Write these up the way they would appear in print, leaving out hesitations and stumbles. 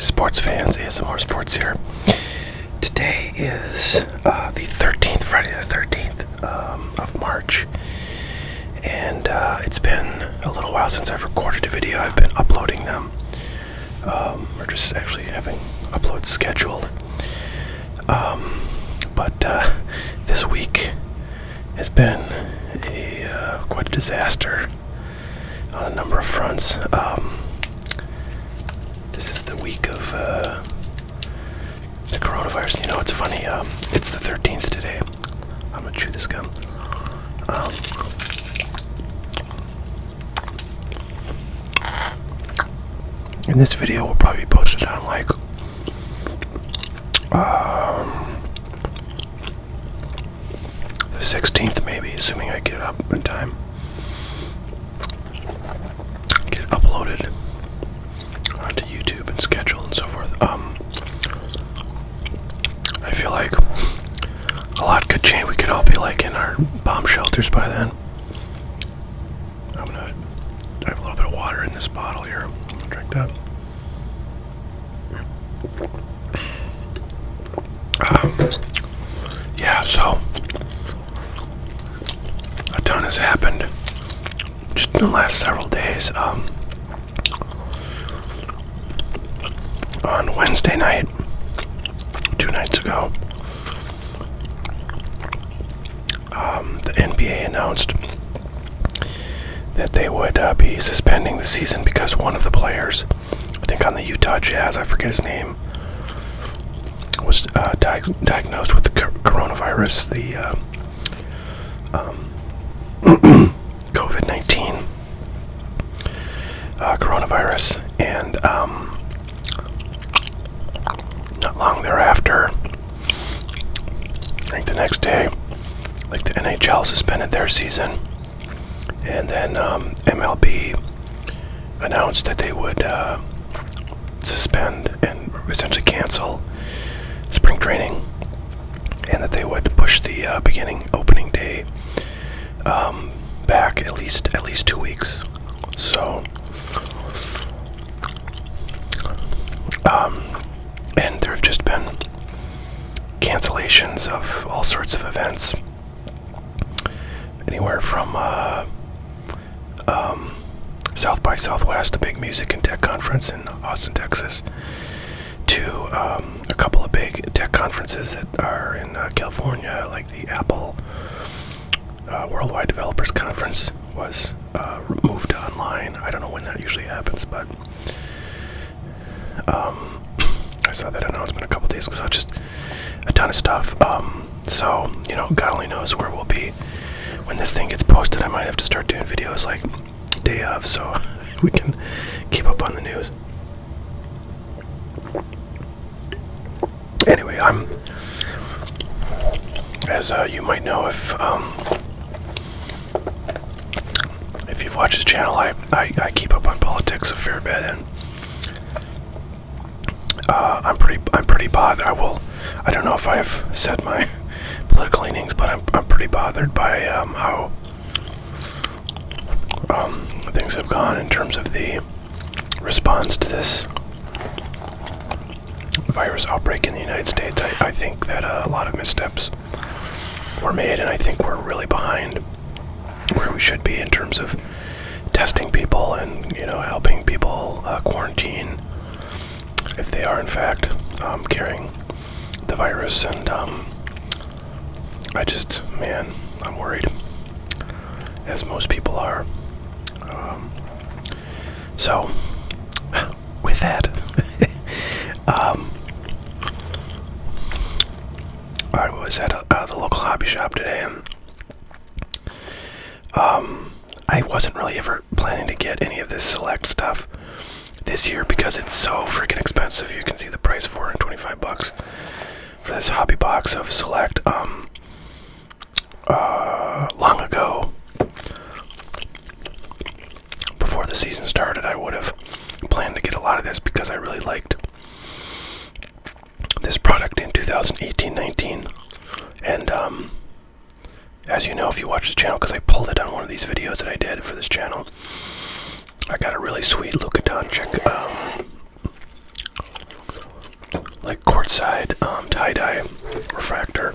sports fans, ASMR Sports here. Today is the 13th, Friday the 13th of March, and it's been a little while since I've recorded a video. I've been uploading them, or just actually having uploads scheduled. But this week has been quite a disaster on a number of fronts. This is the week of the coronavirus. You know, it's funny. It's the 13th today. I'm gonna chew this gum. And this video will probably be posted on like the 16th, maybe, assuming I get it up in time. Get it uploaded onto YouTube and scheduled and so forth. I feel like a lot could change. We could all be like in our bomb shelters by then. I have a little bit of water in this bottle here. I'll drink that. Yeah, so a ton has happened just in the last several days. On Wednesday night, 2 nights ago, the NBA announced that they would be suspending the season because one of the players, I think on the Utah Jazz, I forget his name, was diagnosed with the coronavirus, the COVID-19 coronavirus, and not long thereafter, I think the next day, like the NHL suspended their season, and then MLB announced that they would suspend and essentially cancel spring training, and that they would push the opening day back at least 2 weeks. So, and there have just been cancellations of all sorts of events, anywhere from South by Southwest, a big music and tech conference in Austin, Texas, to a couple of big tech conferences that are in California, like the Apple Worldwide Developers Conference was moved online. I don't know when that usually happens, but I saw that announcement a couple days ago. So just a ton of stuff. So, you know, God only knows where we'll be when this thing gets posted. I might have to start doing videos like day of, so we can keep up on the news. Anyway, as you might know, if you've watched this channel, I keep up on politics a fair bit, and I'm pretty bothered. I don't know if I've said my political leanings, but I'm pretty bothered by how things have gone in terms of the response to this virus outbreak in the United States. I think that a lot of missteps were made, and I think we're really behind where we should be in terms of testing people and, you know, helping people quarantine if they are in fact carrying the virus. And I'm worried, as most people are. So with that, I was at the local hobby shop today, and I wasn't really ever planning to get any of this select stuff this year because it's so freaking expensive. You can see the price, $425 for this hobby box of select. Long ago, before the season started, I would have planned to get a lot of this because I really liked this product in 2018-19, and as you know, if you watch the channel, because I pulled it on one of these videos that I did for this channel, I got a really sweet Louboutin check side tie-dye refractor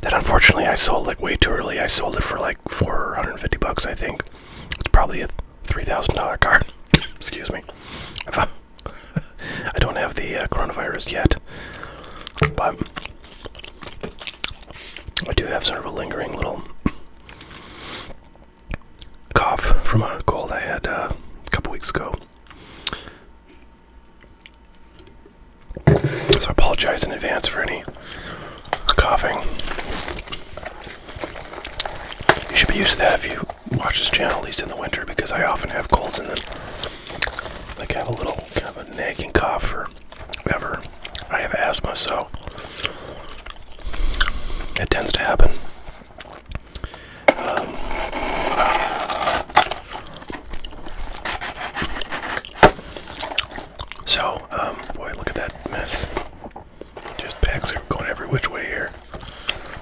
that unfortunately I sold like way too early. I sold it for like $450, I think. It's probably a $3,000 card. Excuse me. I don't have the coronavirus yet, but I do have sort of a lingering little cough from a cold I had a couple weeks ago. So I apologize in advance for any coughing. You should be used to that if you watch this channel, at least in the winter, because I often have colds and then like have a little kind of a nagging cough or whatever. I have asthma, so it tends to happen. Boy, look at that mess. Just bags are going every which way here.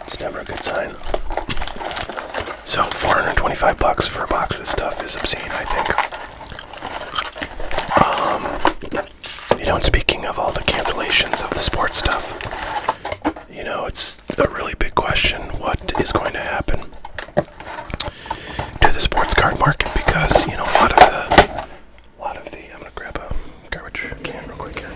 It's never a good sign. So $425 for a box of this stuff is obscene, I think. And speaking of all the cancellations of the sports stuff, it's a really big question what is going to happen to the sports card market, because a lot of the I'm gonna grab a garbage can real quick here.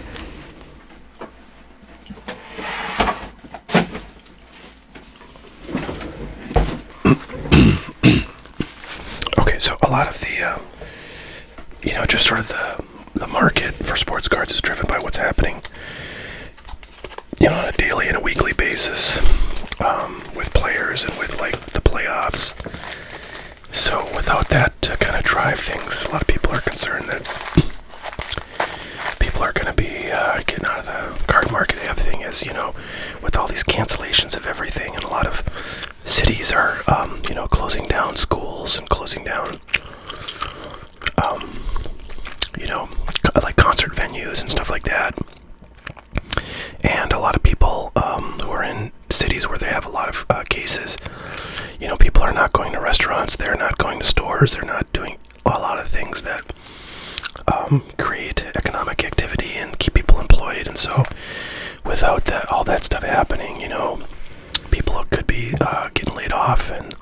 Okay, so a lot of the just sort of the market for sports cards is driven by what's happening on a daily and a weekly basis with players and with like the playoffs. So without that to kind of drive things, a lot of people are concerned that people are going to be getting out of the card market. The other thing is, with all these cancellations of everything, and a lot of cities are closing down schools and closing down like concert venues and stuff like that. And a lot of people who are in cities where they have a lot of cases, people are not going to restaurants, they're not going to stores, they're not doing a lot of things that create economic activity and keep people employed. And so without all that stuff happening, people could be getting laid off and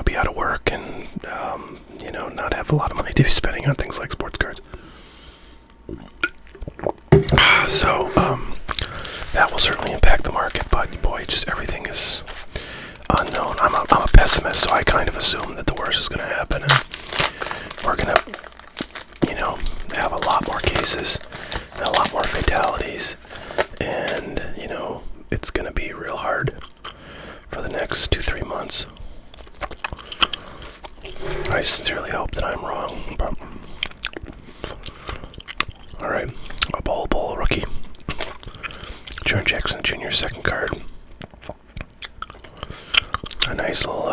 be out of work and not have a lot of money to be spending on things like sports cards. So that will certainly impact the market, but boy, just everything is unknown. I'm a pessimist, so I kind of assume that the worst is going to happen, and we're going to have a lot more cases and a lot more fatalities, and it's going to be real hard for the next 2-3 months. I sincerely hope that I'm wrong, but alright, a Bol rookie. Jaren Jackson Jr. second card. A nice little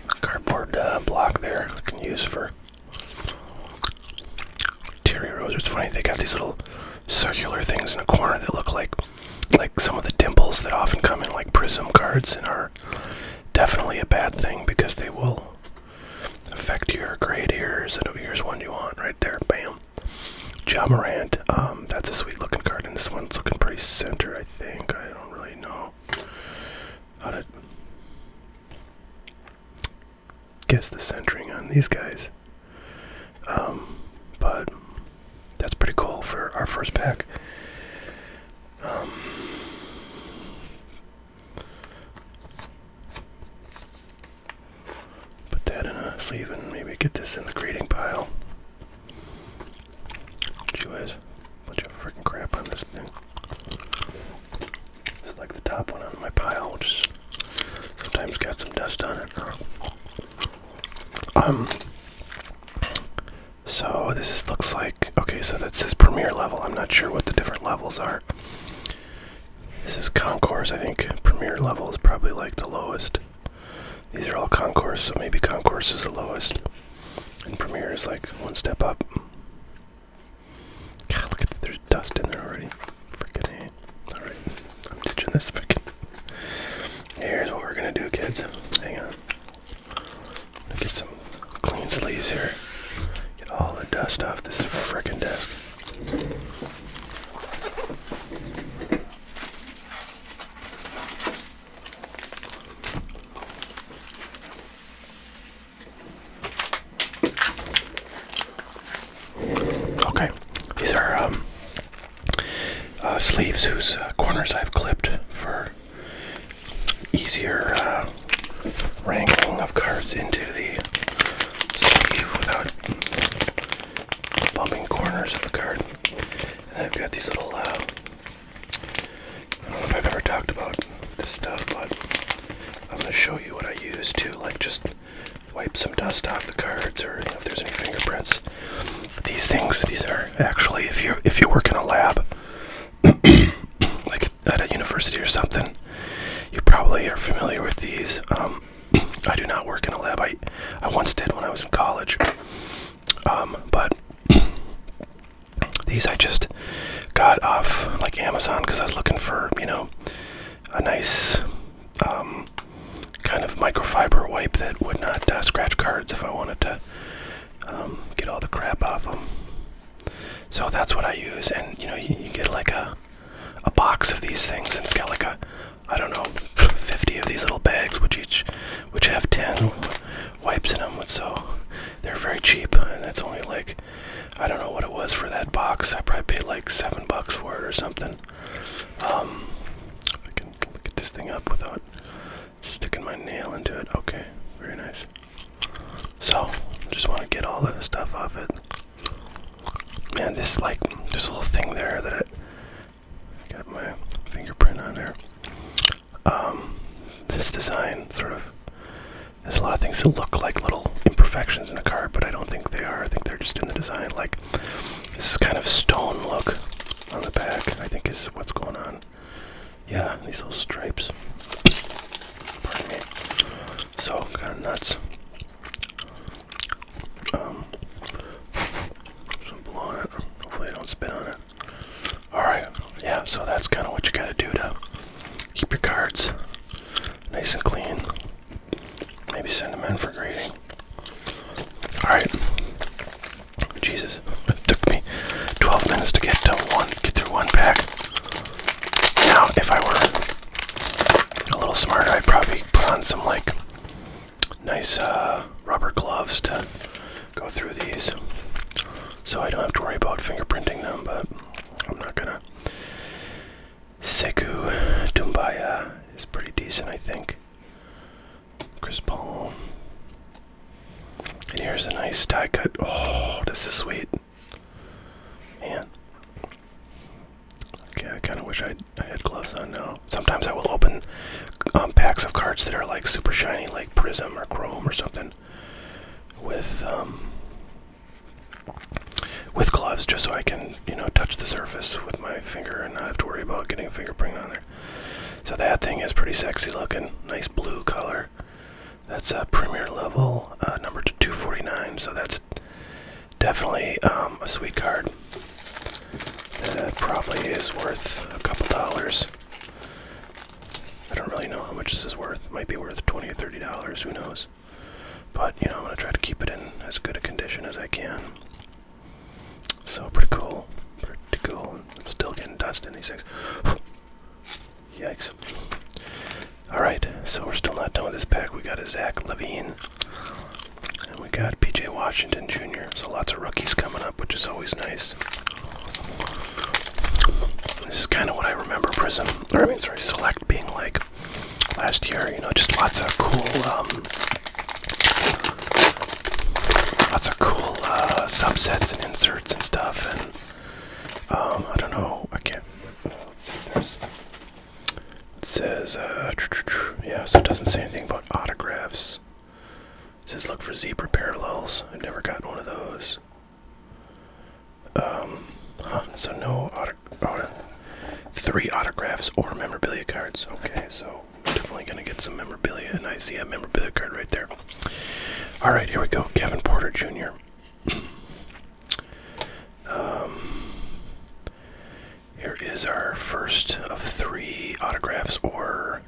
cardboard block there I can use for Terry Rozier. It's funny, they got these little circular things in the corner that look like some of the dimples that often come in like prism cards and are definitely a bad thing because they will affect your grade. Here's one you want right there. Bam. Morant. That's a sweet looking card, and this one's looking pretty centered, I think. I don't really know how to guess the centering on these guys. But that's pretty cool for our first pack. Put that in a sleeve and maybe get this in the grading pile. Jeez, bunch of freaking crap on this thing. This is like the top one on my pile, which is sometimes got some dust on it. So this looks like, okay, so that says premier level. I'm not sure what the different levels are. This is concourse. I think premier level is probably like the lowest. These are all concourse, so maybe concourse is the lowest. And premier is like one step up. God, look at that, there's dust in there already. Freaking A. Alright, I'm ditching this freaking. Here's what we're gonna do, kids. Hang on. Get some clean sleeves here. Get all the dust off this frickin' desk. Okay, these are sleeves whose corners I've clipped for easier wrangling of cards into the sleeve without bumping corners of the card. And I've got these little, I don't know if I've ever talked about this stuff, but I'm going to show you what I use to, like, just wipe some dust off the cards, or if there's any fingerprints. These things, these are actually, if you work in a lab, like at a university or something, you probably are familiar with these. I do not work in a lab. I once did when I was in college. But these I just got off like Amazon because I was looking for, a nice kind of microfiber wipe that would not scratch cards if I wanted to get all the crap off them. So that's what I use, and you get like a box of these things, and it's got like I don't know, 50 of these little bags, which have 10 wipes in them. So they're very cheap, and it's only like, I don't know what it was for that box. I probably paid like $7 for it or something. If I can look at this thing up without sticking my nail into it. Okay, very nice. So just want to get all the stuff off it. Man, this little thing there that I got my fingerprint on there. This design sort of has a lot of things that look like little imperfections in a card, but I don't think they are. I think they're just in the design. Like this kind of stone look on the back, I think is what's going on. Yeah, these little stripes. Pardon me. So kind of nuts. Some blow on it. Hopefully I don't spit on it. Alright, yeah, so that's kind of what you gotta do to keep your cards nice and clean. Maybe send them in for grading. Alright. Jesus, it took me 12 minutes to get through one pack. Now, if I were a little smarter, I'd probably put on some like nice rubber gloves to go through these, so I don't have to worry about fingerprinting them, but I'm not gonna. Sekou Doumbouya is pretty decent, I think. Chris Paul. And here's a nice die cut. Oh, this is sweet. Man. Okay, I kind of wish I had gloves on now. Sometimes I will open packs of cards that are like super shiny, like Prism or Chrome or something, with gloves, just so I can, touch the surface with my finger and not have to worry about getting a fingerprint on there. So that thing is pretty sexy looking. Nice blue color. That's a premier level, number 249, so that's definitely a sweet card. That probably is worth a couple dollars. I don't really know how much this is worth. It might be worth $20 or $30, who knows. But, I'm going to try to keep it in as good a condition as I can. So, pretty cool. Pretty cool. I'm still getting dust in these things. Yikes. Alright, so we're still not done with this pack. We got a Zach LaVine. And we got PJ Washington Jr. So lots of rookies coming up, which is always nice. This is kind of what I remember Select being like last year. Just lots of cool subsets and inserts and stuff. And I don't know. I can't. Let's see. It says, yeah, so it doesn't say anything about autographs. It says look for zebra parallels. I've never gotten one of those. So no 3 autographs or memorabilia cards. Okay, so definitely gonna get some memorabilia, and I see a memorabilia card right there. Alright, here we go. Kevin Porter Jr. Here is our first of 3 autographs, or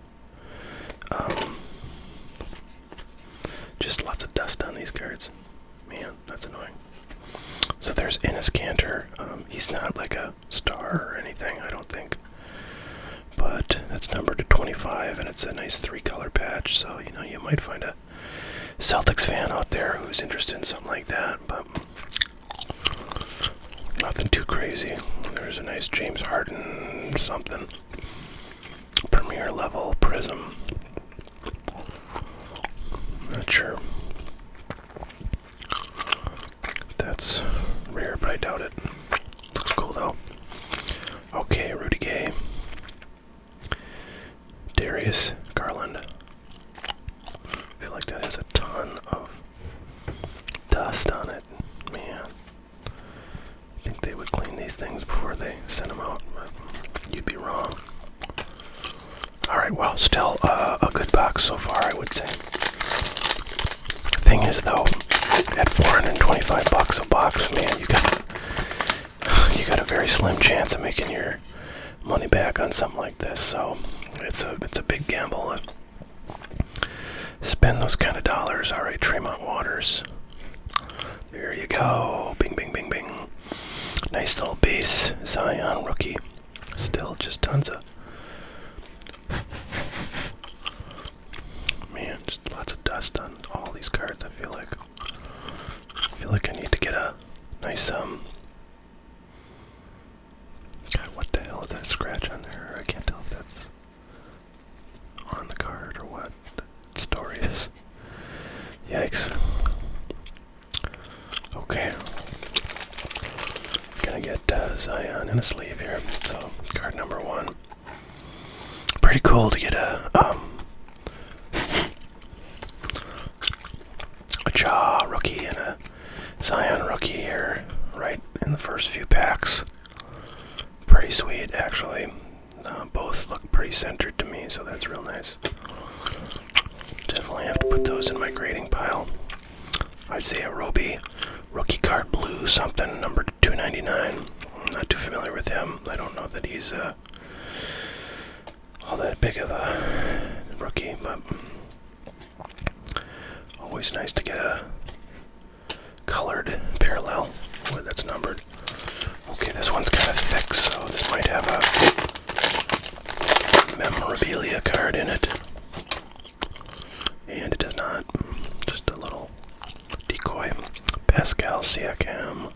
just lots of dust on these cards. Man, that's annoying. So there's Enes Kanter. He's not like a star or anything, I don't think. But that's numbered to 25, and it's a nice 3-color patch, so, you might find a Celtics fan out there who's interested in something like that. But Nothing too crazy. There's a nice James Harden something. Premier level prism. Not sure if that's rare, but I doubt it. Looks cool though. Okay, Rudy Gay. Darius Garland. I feel like that has a ton of dust on it. Man. I think they would clean these things before they send them out, but you'd be wrong. Alright, well, still a good box so far, I would say. Thing is, though, at $425 a box, man, you got a very slim chance of making your money back on something like this. So it's a big gamble. Spend those kind of dollars. All right, Tremont Waters. There you go. Bing, bing, bing, bing. Nice little base. Zion rookie. Still just tons of. Man, just lots of dust on all these cards. I feel like I need to get a nice God, what the hell is that scratch on there? I can't tell if that's on the card or what the story is. Yikes. Okay. Gonna get Zion in a sleeve here. So, card number 1. Pretty cool to get a Ja rookie and a Zion rookie here, right in the first few packs. Pretty sweet, actually. Both look pretty centered to me, so that's real nice. Definitely have to put those in my grading pile. Isaiah Roby, rookie card blue, something, number 299. I'm not too familiar with him. I don't know that he's all that big of a rookie, but always nice to get a colored parallel that's numbered. Okay, this one's kind of thick, so this might have a memorabilia card in it. And it does not. Just a little decoy. Pascal Siakam.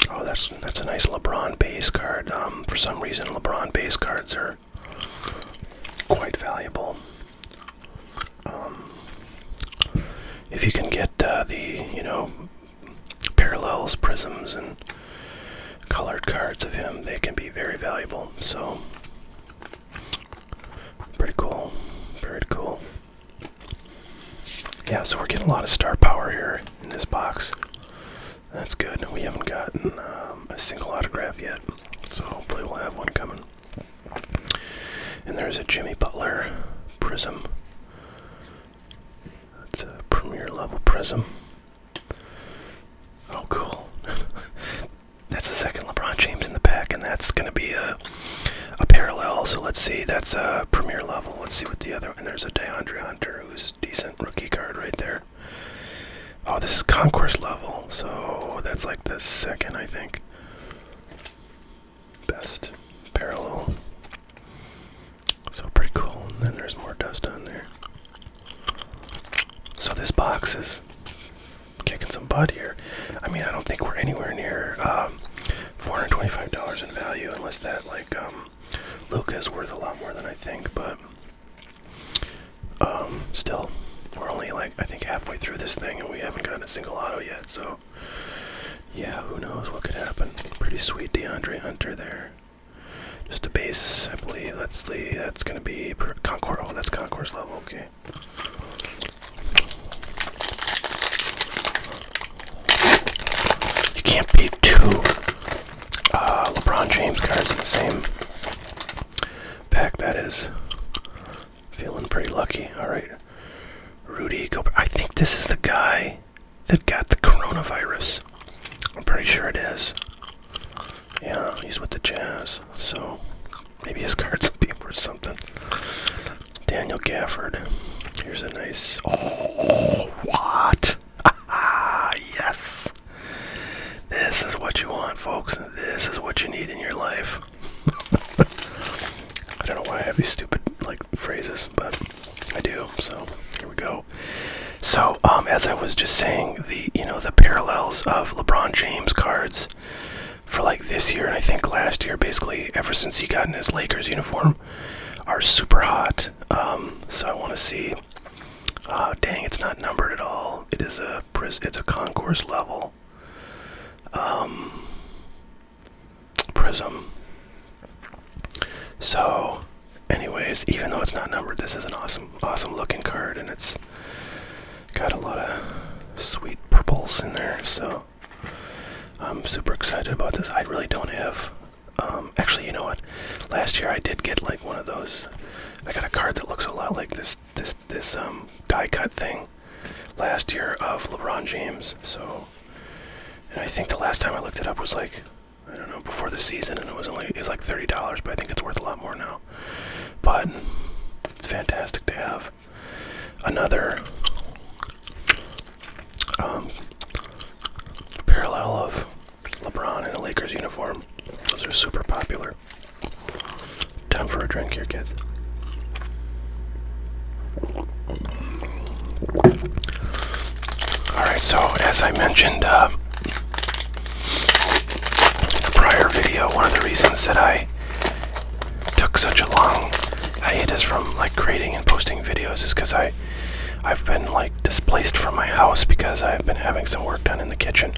Oh, that's a nice LeBron base card. For some reason, LeBron base cards are quite valuable. If you can get the, parallels, prisms, and colored cards of him, they can be very valuable. So, pretty cool. Very cool. Yeah, so we're getting a lot of star power here in this box. That's good. We haven't gotten a single autograph yet, so hopefully we'll have one coming. And there's a Jimmy Butler prism. That's a premier level prism. Oh, cool. That's the second LeBron James in the pack, and that's going to be a parallel. So let's see, that's a premier level. Let's see what the other, and there's a DeAndre Hunter, who's decent rookie card right there. Oh, this is concourse level, so that's like the second, I think, best parallel. So pretty cool. And then there's more dust on there. So this box is kicking some butt here. I mean, I don't think we're anywhere near $425 in value, unless that, Luka is worth a lot more than I think, but still, we're only, I think halfway through this thing, and we haven't gotten a single auto yet, so yeah, who knows what could happen. Pretty sweet DeAndre Hunter there. Just a base, I believe. Let's see, that's going to be Concourse. Oh, that's Concourse level, okay. You can't beat two LeBron James cards in the same pack, that is. Feeling pretty lucky. Alright. Rudy Gobert. I think this is the guy that got the coronavirus. I'm pretty sure it is. Yeah, he's with the Jazz, so maybe his cards will be worth something. Daniel Gafford. Here's a nice. Oh, what? Yes. This is what you want, folks. This is what you need in your life. I don't know why I have these stupid phrases, but I do. So here we go. So, as I was just saying, the parallels of LeBron James cards for like this year and I think last year, basically ever since he got in his Lakers uniform, are super hot. So I want to see. Dang, it's not numbered at all. It's a concourse level. Prism. So, anyways, even though it's not numbered, this is an awesome looking card, and it's got a lot of sweet purples in there. So I'm super excited about this. I really don't have. Actually, you know what? Last year I did get like one of those. I got a card that looks a lot like this die cut thing last year of LeBron James. So, and I think the last time I looked it up was like, I don't know, before the season, and it was like $30, but I think it's worth a lot more now. But it's fantastic to have another parallel of LeBron in a Lakers uniform. Those are super popular. Time for a drink here, kids. Alright, so as I mentioned in the prior video, one of the reasons that I took such a long hiatus from like creating and posting videos is because I've been like displaced from my house because I've been having some work done in the kitchen.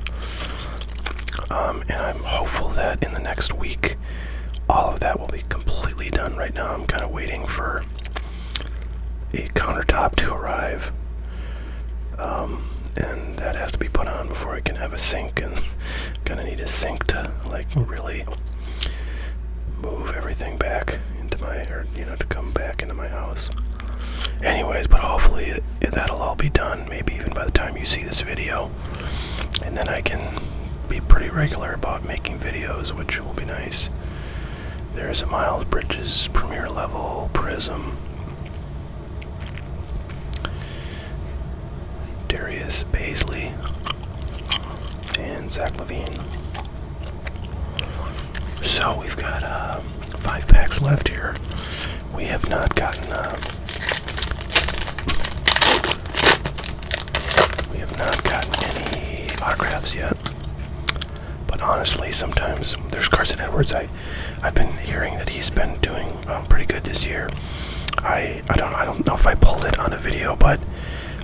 And I'm hopeful that in the next week all of that will be completely done. Right now I'm kind of waiting for a countertop to arrive, and that has to be put on before I can have a sink, and kind of need a sink to like really move everything back into to come back into my house. Anyways, but hopefully that'll all be done, maybe even by the time you see this video, and then I can be pretty regular about making videos, which will be nice. There's a Miles Bridges Premier Level Prism, Darius Baisley, and Zach LaVine. So we've got 5 packs left here. We have not gotten any autographs yet. But honestly, sometimes there's Carson Edwards. I've been hearing that he's been doing pretty good this year. I don't know if I pulled it on a video, but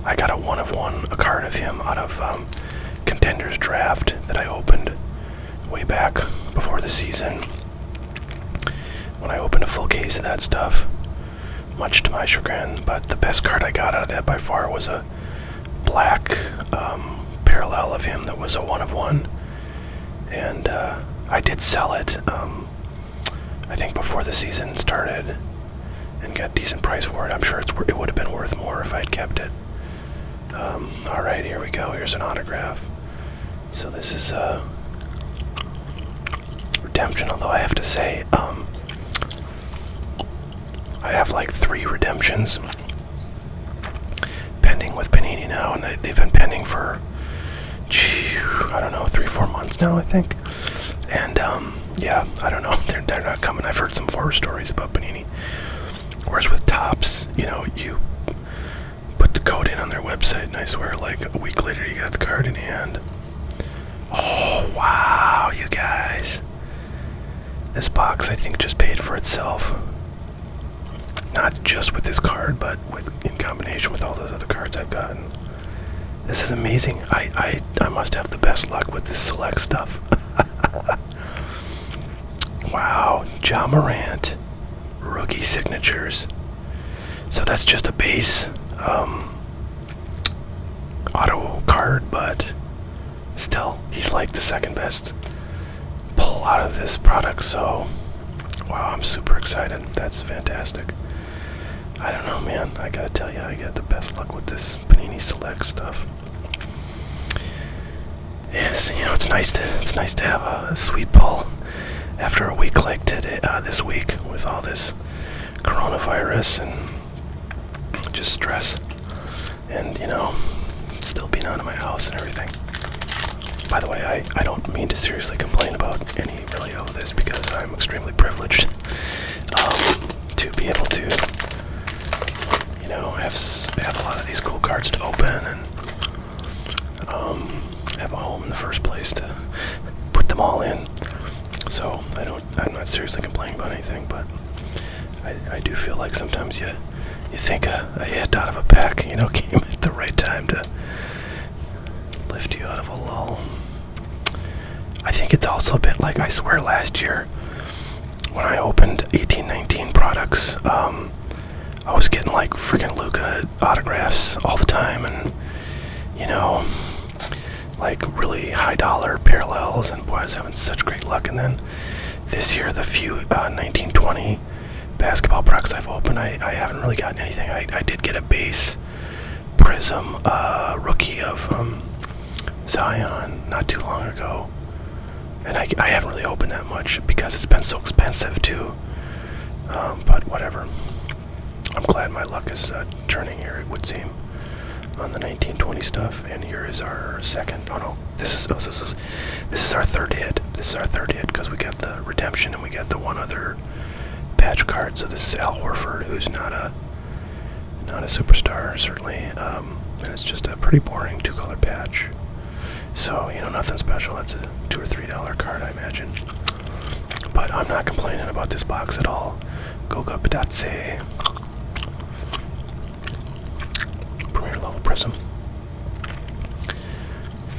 I got a 1-of-1, a card of him out of Contenders Draft that I opened way back before the season. When I opened a full case of that stuff, much to my chagrin. But the best card I got out of that by far was a black parallel of him that was a 1-of-1. And I did sell it, I think before the season started, and got a decent price for it. I'm sure it would have been worth more if I'd kept it. Alright, here we go. Here's an autograph. So this is redemption, although I have to say, I have like 3 redemptions pending with Panini now, and they've been pending for, I don't know, 3-4 months now, I think. And yeah, I don't know, they're not coming. I've heard some horror stories about Panini. Whereas with Topps, you put the code in on their website, and I swear, like a week later, you got the card in hand. Oh wow, you guys! This box, I think, just paid for itself. Not just with this card, but in combination with all those other cards I've gotten. This is amazing. I must have the best luck with this select stuff. Wow, Ja Morant, rookie signatures. So that's just a base auto card, but still, he's like the second best pull out of this product. So, wow, I'm super excited. That's fantastic. I don't know, man. I gotta tell you, I got the best luck with this Panini Select stuff. Yes, it's nice to have a sweet pull after a week like today, this week, with all this coronavirus and just stress, and still being out of my house and everything. By the way, I don't mean to seriously complain about any really of this, because I'm extremely privileged to be able to have a lot of these cool cards to open and have a home in the first place to put them all in. So I'm not seriously complaining about anything, but I do feel like sometimes you think a hit out of a pack, came at the right time to lift you out of a lull. I think it's also a bit like, I swear last year when I opened 1819 products, I was getting like freaking Luka autographs all the time, and like really high dollar parallels, and boy, I was having such great luck. And then this year, the few 1920 basketball products I've opened, I haven't really gotten anything. I did get a base Prism rookie of Zion not too long ago, and I haven't really opened that much because it's been so expensive too. But whatever. I'm glad my luck is turning here, it would seem, on the 1920 stuff. And here is our second. Oh no, this is our third hit. This is our third hit because we got the redemption and we got the one other patch card. So this is Al Horford, who's not a superstar certainly, and it's just a pretty boring 2-color patch. So nothing special. That's a $2 or $3 card, I imagine. But I'm not complaining about this box at all. Goga Bitadze. Premier level Prism.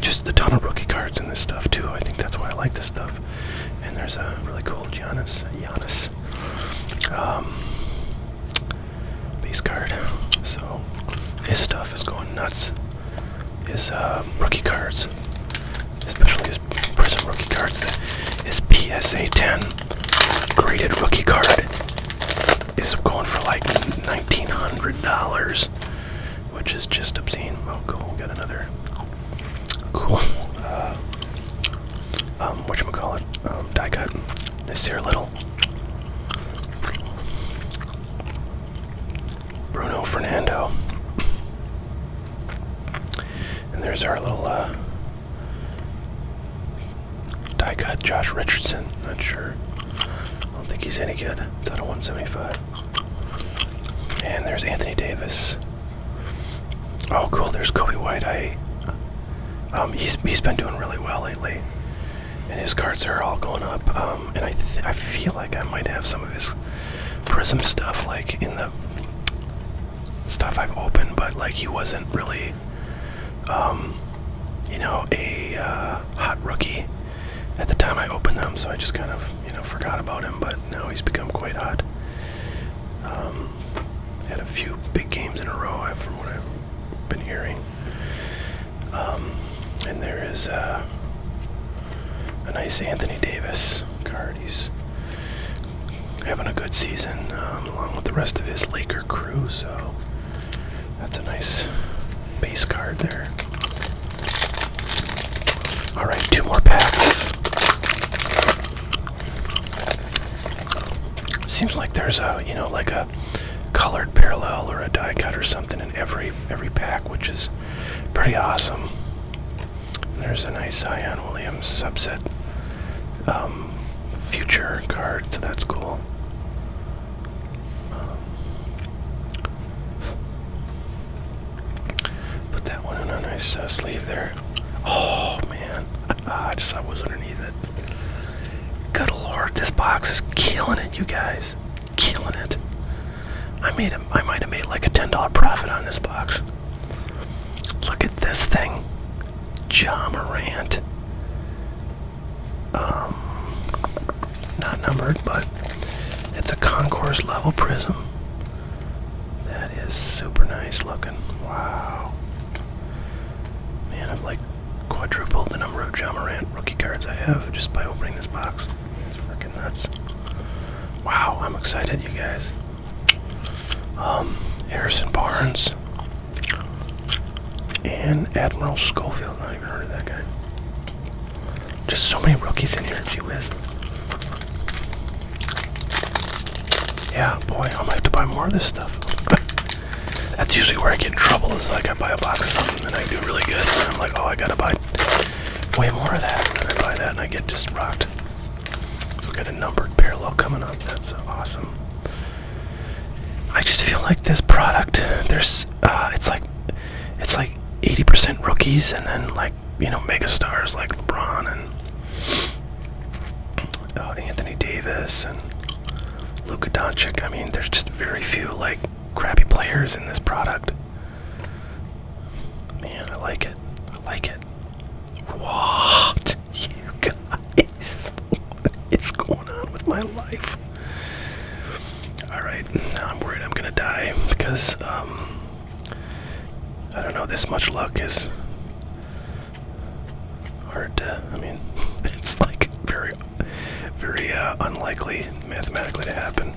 Just a ton of rookie cards in this stuff too. I think that's why I like this stuff. And there's a really cool Giannis base card. So his stuff is going nuts. His rookie cards, especially his Prism rookie cards, his PSA 10 graded rookie card is going for like $1,900, which is just obscene. Oh, cool. We got another cool, whatchamacallit, die cut. Nasir Little. Bruno Fernando. And there's our little, die cut Josh Richardson. Not sure. I don't think he's any good. It's out of 175. And there's Anthony Davis. Oh, cool. There's Kobe White. He's been doing really well lately, and his cards are all going up. And I feel like I might have some of his Prism stuff, like in the stuff I've opened, but like he wasn't really, a hot rookie at the time I opened them, so I just kind of forgot about him. But now he's become quite hot. Had a few big games in a row, from what I've been hearing. And there is a nice Anthony Davis card. He's having a good season, along with the rest of his Laker crew, so that's a nice base card there. Alright, 2 more packs. Seems like there's like a colored parallel or a die cut or something in every pack, which is pretty awesome. There's a nice Zion Williams subset future card, so that's cool. Put that one in a nice sleeve there. Oh man, I just saw what was underneath it. Good lord, this box is killing it, you guys. Killing it. I might have made like a $10 profit on this box. Look at this thing. Ja Morant. Not numbered, but it's a concourse level Prism. That is super nice looking. Wow. Man, I've like quadrupled the number of Ja Morant rookie cards I have just by opening this box. It's freaking nuts. Wow, I'm excited, you guys. Harrison Barnes and Admiral Schofield. Not even heard of that guy. Just so many rookies in here. Gee whiz. Yeah, boy, I might have to buy more of this stuff. That's usually where I get in trouble. Is like I buy a box of something and I do really good, and I'm like, oh, I gotta buy way more of that. And then I buy that and I get just rocked. So we got a numbered parallel coming up. That's awesome. I just feel like this product, there's, it's like 80% rookies, and then like, you know, mega stars like LeBron and Anthony Davis and Luka Doncic. I mean, there's just very few like crappy players in this product. Man, I like it. I like it. What? You guys, what is going on with my life? Alright, now I'm worried I'm gonna die because, I don't know, this much luck is hard to, I mean, it's like very, very unlikely mathematically to happen.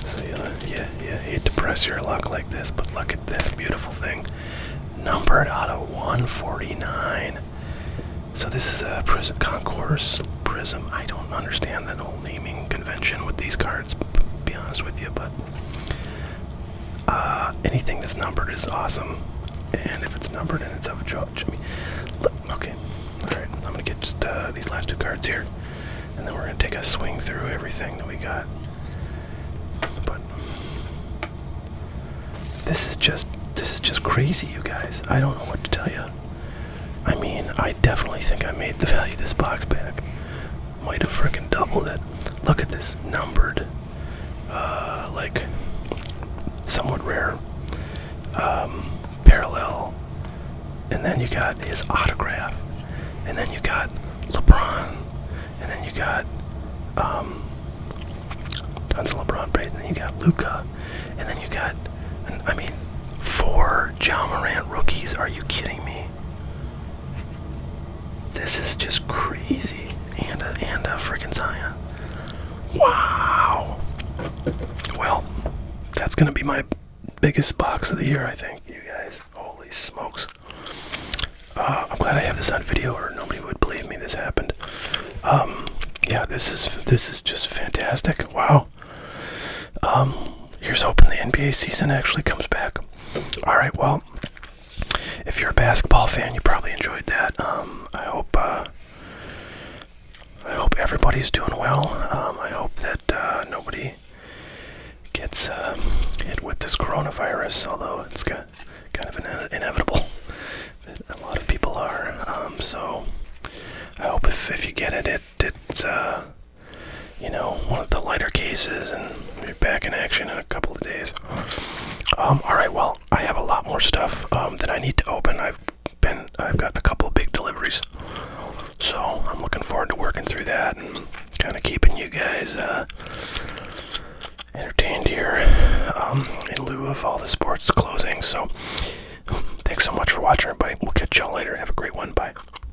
So yeah, hate to press your luck like this, but look at this beautiful thing. Numbered out of 149. So this is a Prism Concourse Prism. I don't understand that whole naming convention with these cards, to be honest with you, but anything that's numbered is awesome. And if it's numbered and it's of a judge, I mean, look, okay, alright, I'm gonna get just these last two cards here, and then we're gonna take a swing through everything that we got. But this is just crazy, you guys. I don't know what to tell you. I mean, I definitely think I made the value of this box back. Might have freaking doubled it. Look at this numbered, like somewhat rare, parallel, and then you got his autograph, and then you got LeBron, and then you got tons of LeBron braids, and then you got Luka, and then you got, I mean, 4 Ja Morant rookies. Are you kidding me? This is just crazy. And a freaking Zion. Wow. Well, that's gonna be my biggest box of the year, I think, you guys. Holy smokes. I'm glad I have this on video, or nobody would believe me this happened. Yeah, this is just fantastic. Wow. Here's hoping the NBA season actually comes back. All right, well, if you're a basketball fan, you probably enjoyed that. I hope everybody's doing well. I hope that nobody gets hit with this coronavirus, although it's kind of inevitable. A lot of people are. So I hope if you get it, it's you know, one of the lighter cases, and you're back in action in a couple of days. Alright, well, I have a lot more stuff that I need to open. I've got a couple of big deliveries, so I'm looking forward to working through that and kind of keeping you guys entertained here in lieu of all the sports closing. So thanks so much for watching, everybody. We'll catch y'all later. Have a great one. Bye.